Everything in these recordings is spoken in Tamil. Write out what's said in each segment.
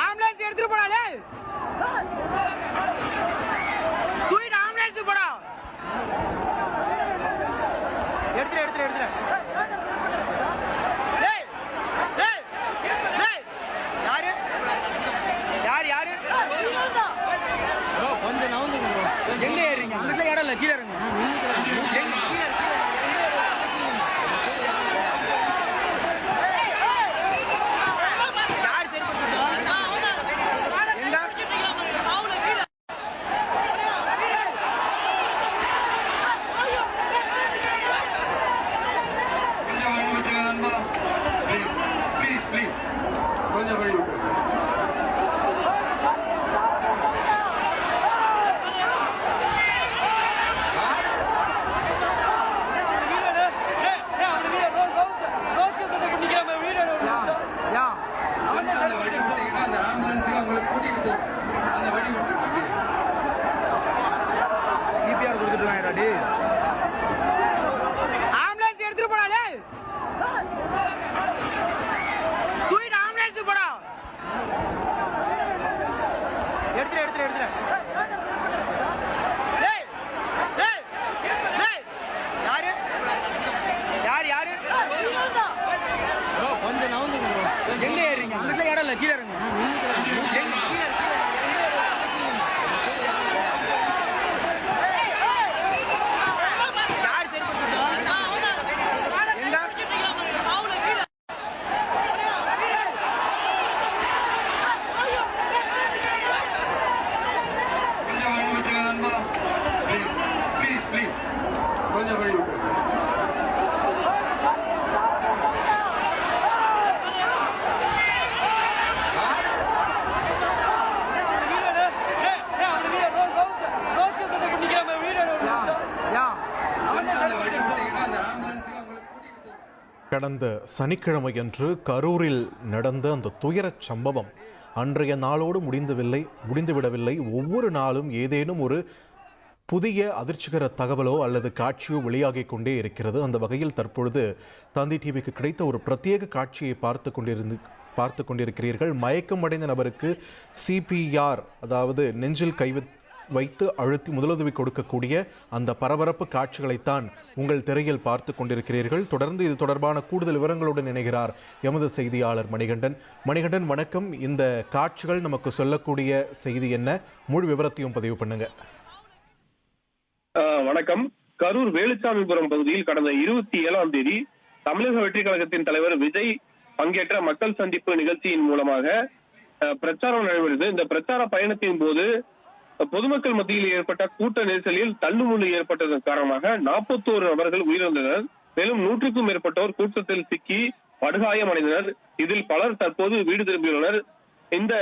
ஆம்புலன்ஸ் எடுத்துட்டு போறாளே தூக்கிட்டு ஆம்புலன்ஸ் போடா எடுத்துரு டேய் டேய் டேய் யாரு ப்ரோ கொஞ்சம் நவுந்துங்க ப்ரோ எங்க ஏறீங்க அங்க இடம் இல்ல கீழ இறங்குங்க எங்க கீழ please கொஞ்சம் வழி விட்டு அந்த வழி விட்டு சிபிஆர் கொடுத்துட்டு ஆம்புலன்ஸ் எடுத்துட்டு போறாளே தூக்கிட்டு ஆம்புலன்ஸ் போடா எடுத்துரு டேய் டேய் டேய் யாரு ப்ரோ கொஞ்சம் நவுந்துங்க ப்ரோ எங்க ஏறீங்க அங்க இடம் இல்ல கீழ இறங்குங்க எங்க கீழ please கொஞ்சம் வழி விட்டு கடந்த சனிக்கிழமையன்று கரூரில் நடந்த அந்த துயரச் சம்பவம் அன்றைய நாளோடு முடிந்துவிடவில்லை. ஒவ்வொரு நாளும் ஏதேனும் ஒரு புதிய அதிர்ச்சிகர தகவலோ அல்லது காட்சியோ வெளியாகிக் கொண்டே இருக்கிறது. அந்த வகையில் தற்பொழுது தந்தி டிவிக்கு கிடைத்த ஒரு பிரத்யேக காட்சியை பார்த்து கொண்டிருக்கிறீர்கள். மயக்கமடைந்த நபருக்கு சிபிஆர், அதாவது நெஞ்சில் கை வைத்து அழுத்தி முதலுதவி கொடுக்கக்கூடிய அந்த பரபரப்பு காட்சிகளைத்தான் உங்கள் திரையில் பார்த்து கொண்டிருக்கிறீர்கள். தொடர்ந்து இது தொடர்பான கூடுதல் விவரங்களுடன் இணைகிறார் எமது செய்தியாளர் மணிகண்டன். வணக்கம். இந்த காட்சிகள் நமக்கு சொல்லக்கூடிய செய்தி என்ன? முழு விவரத்தையும் பதிவு பண்ணுங்க. வணக்கம். கரூர் வேலுச்சாமிபுரம் பகுதியில் கடந்த 27ஆம் தேதி தமிழக வெற்றி கழகத்தின் தலைவர் விஜய் பங்கேற்ற மக்கள் சந்திப்பு நிகழ்ச்சியின் மூலமாக பிரச்சாரம் நடைபெறுது. இந்த பிரச்சார பயணத்தின் போது பொதுமக்கள் மத்தியில் ஏற்பட்ட கூட்ட நெரிசலில் தள்ளுமுள்ளு ஏற்பட்டதன் காரணமாக 41 நபர்கள் உயிரிழந்தனர். மேலும் 100க்கும் மேற்பட்டோர் கூட்டத்தில் சிக்கி படுகாயம் அடைந்தனர். இதில் பலர் தற்போது வீடு திரும்பியுள்ளனர். இந்த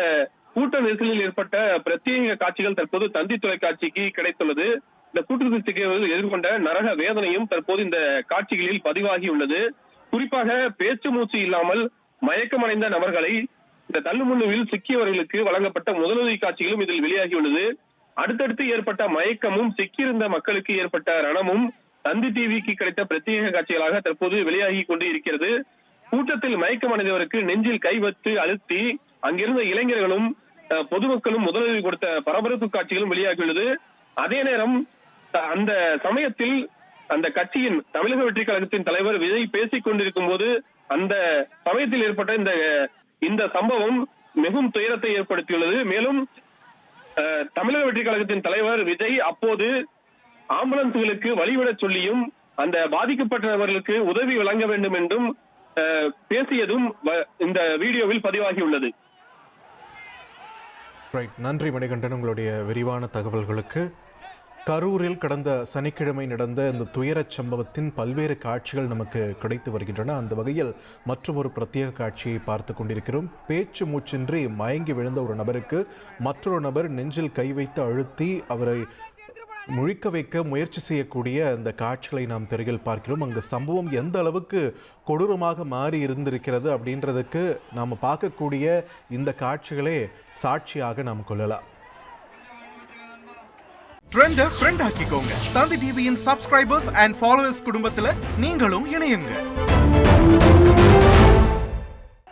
கூட்ட நெரிசலில் ஏற்பட்ட பிரத்யேக காட்சிகள் தற்போது தந்தி தொலைக்காட்சிக்கு கிடைத்துள்ளது. இந்த கூட்டத்தில் சிக்கியவர்கள் எதிர்கொண்ட நரக வேதனையும் தற்போது இந்த காட்சிகளில் பதிவாகியுள்ளது. குறிப்பாக பேச்சு மூச்சு இல்லாமல் மயக்கமடைந்த நபர்களை இந்த தள்ளுமுள்ளுவில் சிக்கியவர்களுக்கு வழங்கப்பட்ட முதலுதவி காட்சிகளும் இதில் வெளியாகியுள்ளது. அடுத்தடுத்து ஏற்பட்ட மயக்கமும் சிக்கியிருந்த மக்களுக்கு ஏற்பட்ட ரணமும் தந்தி டிவிக்கு கிடைத்த பிரத்யேக காட்சிகளாக தற்போது வெளியாகி கொண்டு இருக்கிறது. கூட்டத்தில் மயக்கமடைந்தவருக்கு நெஞ்சில் கை வைத்து அழுத்தி அங்கிருந்த இளைஞர்களும் பொதுமக்களும் முதலுதவி கொடுத்த பரபரப்பு காட்சிகளும் வெளியாகியுள்ளது. அதே நேரம் அந்த சமயத்தில் அந்த கட்சியின் தமிழக வெற்றி கழகத்தின் தலைவர் விஜய் பேசிக் கொண்டிருக்கும் போது அந்த சமயத்தில் ஏற்பட்ட இந்த சம்பவம் மிகவும் துயரத்தை ஏற்படுத்தியுள்ளது. மேலும் தமிழக வெற்றி கழகத்தின் தலைவர் விஜய் அப்போது ஆம்புலன்ஸ்களுக்கு வழிவிட சொல்லியும் அந்த பாதிக்கப்பட்ட நபர்களுக்கு உதவி வழங்க வேண்டும் என்றும் பேசியதும் இந்த வீடியோவில் பதிவாகியுள்ளது. நன்றி மணிகண்டன், உங்களுடைய விரிவான தகவல்களுக்கு. கரூரில் கடந்த சனிக்கிழமை நடந்த இந்த துயரச் சம்பவத்தின் பல்வேறு காட்சிகள் நமக்கு கிடைத்து வருகின்றன. அந்த வகையில் மற்றொரு பிரத்யேக காட்சியை பார்த்து கொண்டிருக்கிறோம். பேச்சு மூச்சின்றி மயங்கி விழுந்த ஒரு நபருக்கு மற்றொரு நபர் நெஞ்சில் கை வைத்து அழுத்தி அவரை முழிக்க வைக்க முயற்சி செய்யக்கூடிய அந்த காட்சிகளை நாம் திரையில் பார்க்கிறோம். அங்கு சம்பவம் எந்த அளவுக்கு கொடூரமாக மாறி இருந்திருக்கிறது அப்படின்றதுக்கு நாம் பார்க்கக்கூடிய இந்த காட்சிகளே சாட்சியாக நாம் கொள்ளலாம். ட்ரெண்ட ஃப்ரெண்ட் ஆக்கிக்கோங்க. தந்தி டிவியின் சப்ஸ்கிரைபர்ஸ் அண்ட் ஃபாலோவர்ஸ் குடும்பத்துல நீங்களும் இணையுங்க.